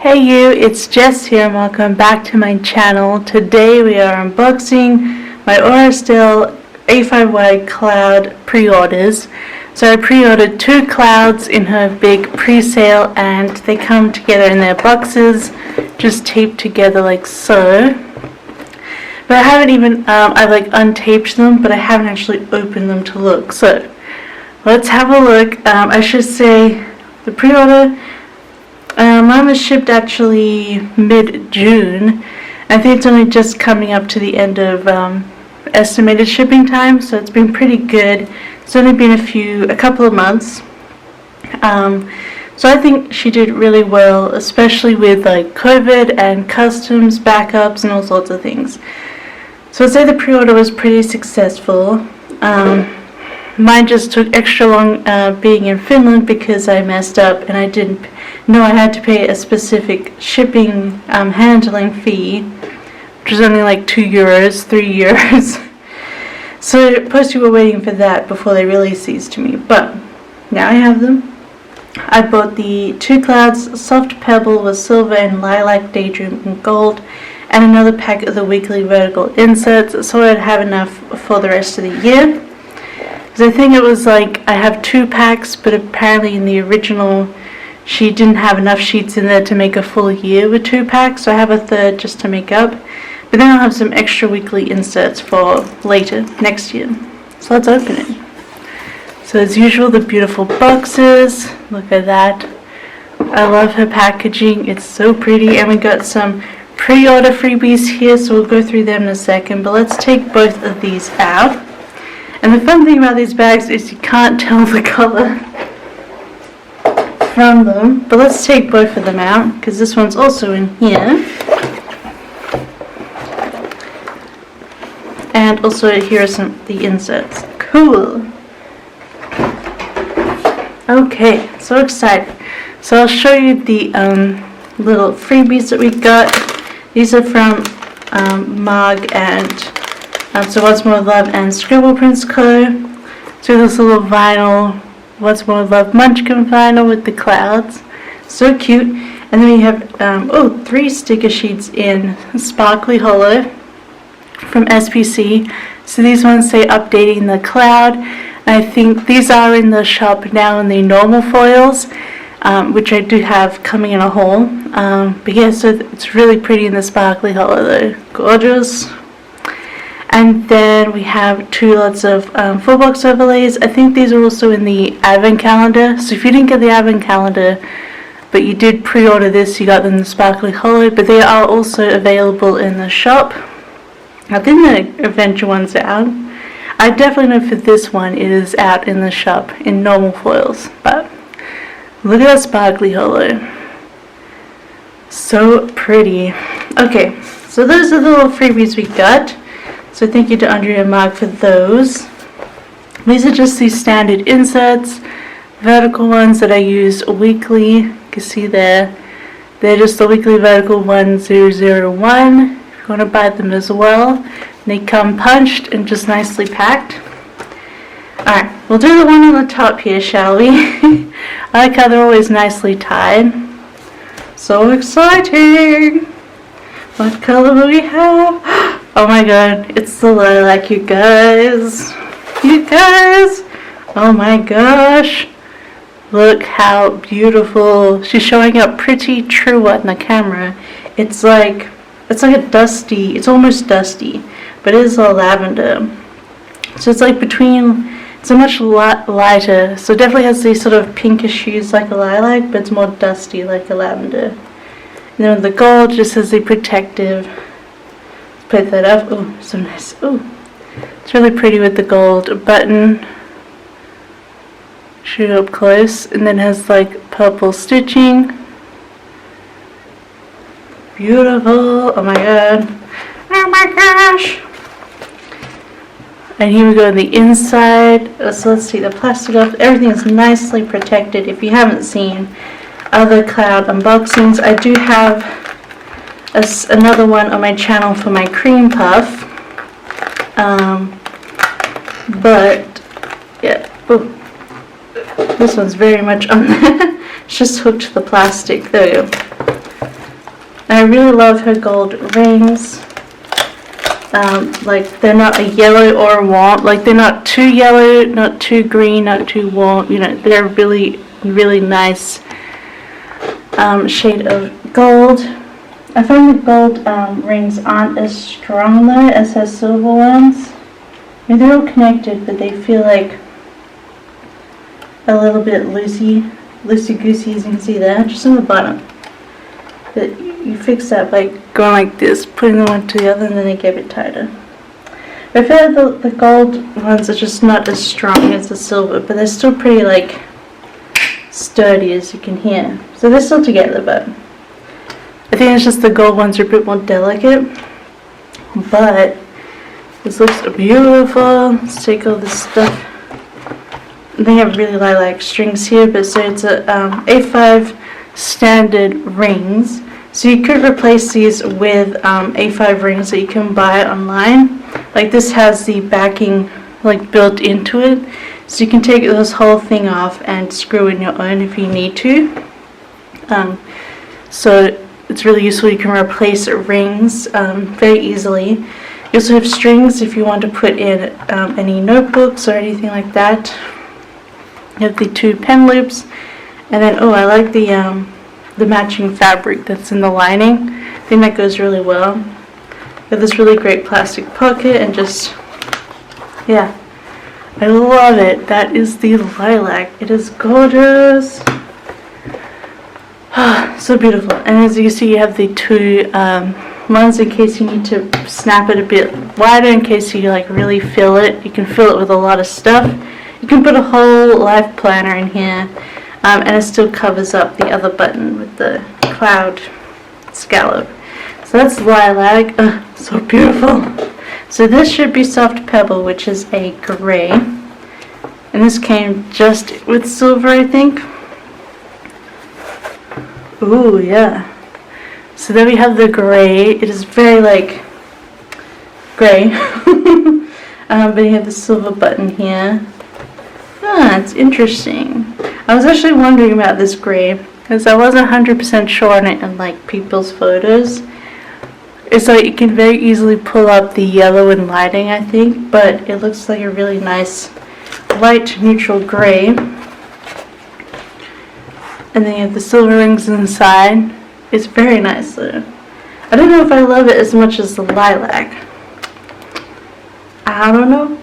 Hey you, it's Jess here and welcome back to my channel. Today we are unboxing my Estelle A5Y cloud pre-orders. So I pre-ordered 2 clouds in her big pre-sale and they come together in their boxes, just taped together like so. But I haven't even, I've like untaped them, but I haven't actually opened them to look. So let's have a look. I should say the pre-order, mine was shipped actually mid-June. I think it's only just coming up to the end of estimated shipping time, so it's been pretty good. It's only been a couple of months. So I think she did really well, especially with like COVID and customs backups and all sorts of things. So I'd say the pre-order was pretty successful. Mine just took extra long being in Finland because I messed up and I didn't know I had to pay a specific shipping handling fee, which was only like €2, €3. So plus you were waiting for that before they released these to me, but now I have them. I bought the 2 clouds, soft Pebble with silver and lilac, Daydream and gold, and another pack of the weekly vertical inserts so I'd have enough for the rest of the year. I think it was like I have 2 packs, but apparently in the original she didn't have enough sheets in there to make a full year with 2 packs, so I have a third just to make up. But then I'll have some extra weekly inserts for later, next year. So let's open it. So as usual, the beautiful boxes. Look at that. I love her packaging. It's so pretty. And we got some pre-order freebies here, so we'll go through them in a second. But let's take both of these out. And the fun thing about these bags is you can't tell the color from them. But let's take both of them out, because this one's also in here. And also here are the inserts. Cool. Okay, so excited. So I'll show you the little freebies that we got. These are from Mug and so What's More Love and Scribble Prints Co. So this little vinyl, What's More Love Munchkin vinyl with the clouds. So cute. And then we have 3 sticker sheets in Sparkly Hollow from SPC. So these ones say updating the cloud. I think these are in the shop now in the normal foils, which I do have coming in a haul. But yeah, so it's really pretty in the Sparkly Hollow though. Gorgeous. And then we have 2 lots of full box overlays. I think these are also in the advent calendar. So if you didn't get the advent calendar, but you did pre-order this, you got them in the Sparkly Hollow. But they are also available in the shop. I think the adventure one's out. I definitely know for this one it is out in the shop in normal foils. But look at that Sparkly Hollow. So pretty. Okay, so those are the little freebies we got. So thank you to Andrea and Mark for those. These are just these standard inserts, vertical ones that I use weekly. You can see there. They're just the weekly vertical 1001. If you want to buy them as well. They come punched and just nicely packed. Alright, we'll do the one on the top here, shall we? I like how they're always nicely tied. So exciting! What color will we have? Oh my god, it's the lilac, you guys. You guys! Oh my gosh. Look how beautiful. She's showing up pretty true on the camera. It's like a dusty, it's almost dusty, but it is a lavender. So it's like it's a much lighter, so it definitely has these sort of pinkish hues like a lilac, but it's more dusty like a lavender. And then with the gold, just has the protective. Put that up. Oh, so nice. Oh, it's really pretty with the gold button. Shoot up close, and then has like purple stitching. Beautiful. Oh my god. Oh my gosh. And here we go on the inside. So let's take the plastic off. Everything is nicely protected. If you haven't seen other cloud unboxings, I do have another one on my channel for my cream puff. But yeah, this one's very much on there. It's just hooked to the plastic. There we go. I really love her gold rings. Like they're not a yellow or warm, like they're not too yellow, not too green, not too warm, you know, they're really, really nice shade of gold. I find the gold rings aren't as strong though as her silver ones. I mean, they're all connected, but they feel like a little bit loosey-goosey, as you can see there, just on the bottom. But you fix that by going like this, putting them one to the other, and then they get a bit tighter. I feel like the gold ones are just not as strong as the silver, but they're still pretty like sturdy, as you can hear. So they're still together, but I think it's just the gold ones are a bit more delicate. But this looks beautiful. Let's take all this stuff. They have really lilac strings here, but so it's a A5 standard rings. So you could replace these with A5 rings that you can buy online. Like this has the backing like built into it, so you can take this whole thing off and screw in your own if you need to. So it's really useful. You can replace rings very easily. You also have strings if you want to put in any notebooks or anything like that. You have the 2 pen loops, and then I like the matching fabric that's in the lining. I think that goes really well. You have this really great plastic pocket, and just, yeah, I love it. That is the lilac. It is gorgeous. So beautiful. And as you see, you have the 2 ones in case you need to snap it a bit wider, in case you like really fill it. You can fill it with a lot of stuff. You can put a whole life planner in here, and it still covers up the other button with the cloud scallop. So that's lilac. So beautiful. So this should be soft pebble, which is a gray, and this came just with silver, I think. Ooh, yeah. So then we have the gray. It is very like gray. But you have the silver button here. It's interesting. I was actually wondering about this gray because I wasn't 100% sure on it in like people's photos. It's like you can very easily pull up the yellow and lighting, I think, but it looks like a really nice light neutral gray. And then you have the silver rings inside. It's very nice though. I don't know if I love it as much as the lilac. I don't know.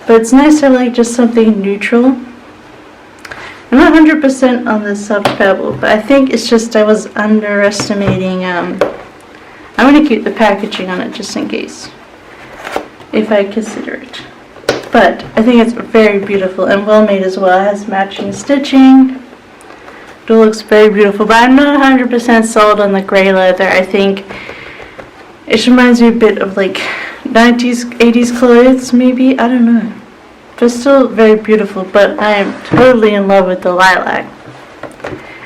But it's nice to like just something neutral. I'm not 100% on the soft pebble, but I think it's just I was underestimating. I'm going to keep the packaging on it just in case, if I consider it. But I think it's very beautiful and well made as well. It has matching stitching. It looks very beautiful, but I'm not 100% sold on the gray leather. I think it reminds me a bit of like 90s, 80s clothes, maybe. I don't know. But still very beautiful, but I am totally in love with the lilac.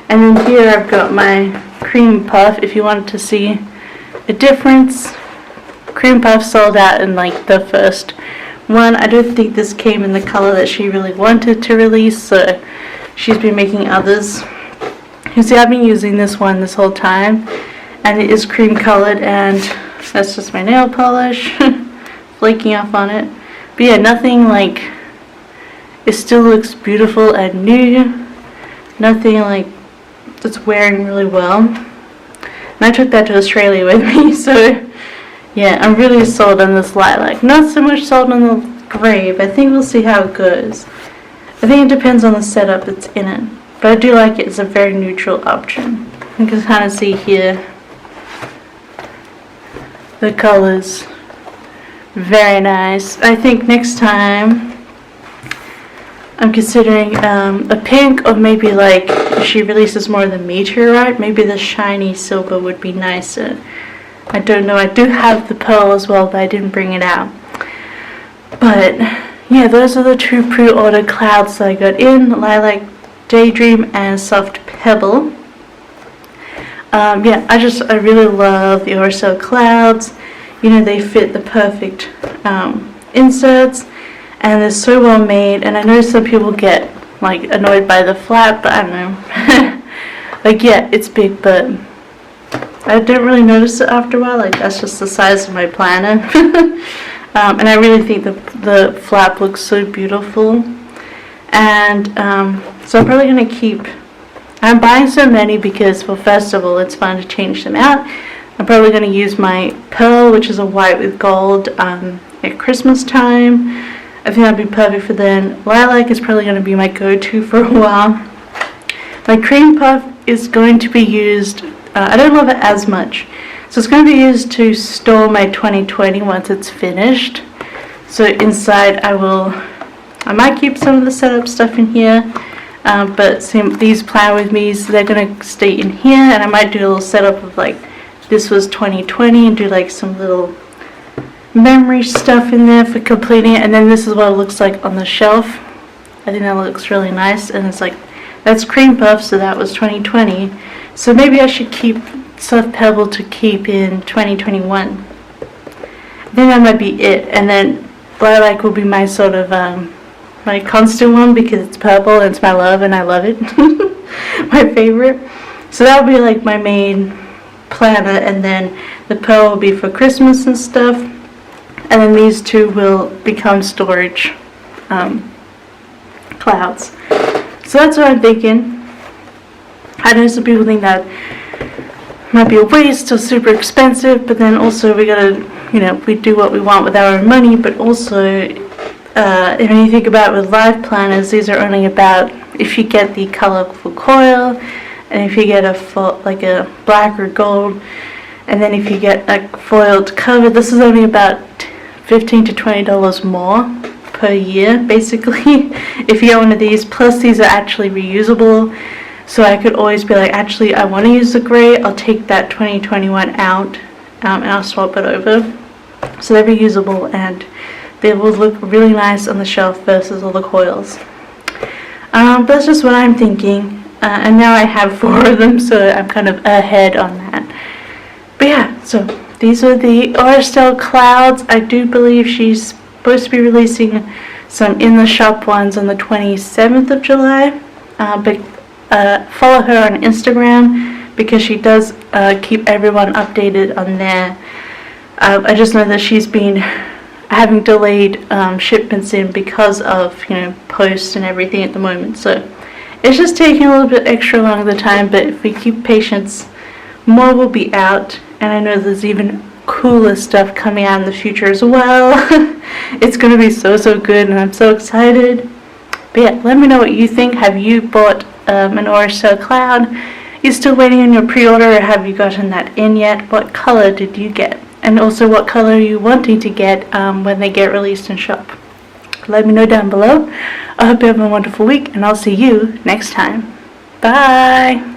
And then here I've got my cream puff, if you wanted to see a difference. Cream puff sold out in like the first one. I don't think this came in the color that she really wanted to release, so she's been making others. You see, I've been using this one this whole time, and it is cream colored, and that's just my nail polish flaking off on it. But yeah, nothing like, it still looks beautiful and new. Nothing like that's wearing really well. And I took that to Australia with me, so yeah, I'm really sold on this lilac. Not so much sold on the gray, but I think we'll see how it goes. I think it depends on the setup that's in it. But I do like it as a very neutral option. You can kind of see here the colors. Very nice. I think next time I'm considering a pink, or maybe like if she releases more of the meteorite, maybe the shiny silver would be nicer. I don't know. I do have the pearl as well, but I didn't bring it out. But yeah, those are the 2 pre-order clouds that I got in: Lilac, Daydream, and Soft Pebble. Yeah, I really love the REFERRAL clouds. You know, they fit the perfect inserts, and they're so well made. And I know some people get like annoyed by the flap, but I don't know. Like, yeah, it's big, but I didn't really notice it after a while, like that's just the size of my planner. And I really think the flap looks so beautiful. And so I'm probably going to keep, I'm buying so many because for festival it's fun to change them out. I'm probably going to use my pearl, which is a white with gold, at Christmas time. I think that'd be perfect for then. Lilac is probably going to be my go-to for a while. My cream puff is going to be used, I don't love it as much, so it's going to be used to store my 2020 once it's finished. So inside I might keep some of the setup stuff in here, but these Plan With Me's, they're going to stay in here, and I might do a little setup of like, this was 2020, and do like some little memory stuff in there for completing it. And then this is what it looks like on the shelf. I think that looks really nice, and it's like, that's cream puff, so that was 2020. So maybe I should keep Soft Pebble to keep in 2021. I think that might be it. And then Lilac will be my sort of my constant one because it's purple and it's my love and I love it. My favorite. So that'll be like my main planner, and then the pearl will be for Christmas and stuff. And then these two will become storage clouds. So that's what I'm thinking. I know some people think that might be a waste or super expensive, but then also we gotta, we do what we want with our own money, but also if you think about it with live planners, these are only about, if you get the colorful coil, and if you get like a black or gold, and then if you get a foiled cover, this is only about $15 to $20 more per year, basically, if you get one of these. Plus these are actually reusable, so I could always be like, actually I want to use the gray, I'll take that 2021 out, and I'll swap it over. So they're reusable and they will look really nice on the shelf versus all the coils. That's just what I'm thinking, and now I have 4 of them, so I'm kind of ahead on that. But yeah, so these are the Estelle clouds. I do believe she's supposed to be releasing some in the shop ones on the 27th of July, but follow her on Instagram because she does keep everyone updated on there. I just know that she's been having delayed shipments in because of post and everything at the moment, so it's just taking a little bit extra long the time, but if we keep patience, more will be out. And I know there's even cooler stuff coming out in the future as well. It's going to be so good, and I'm so excited. But yeah, let me know what you think. Have you bought an Estelle cloud? You still waiting on your pre-order, or have you gotten that in yet? What color did you get? And also what color are you wanting to get when they get released in shop? Let me know down below. I hope you have a wonderful week, and I'll see you next time. Bye!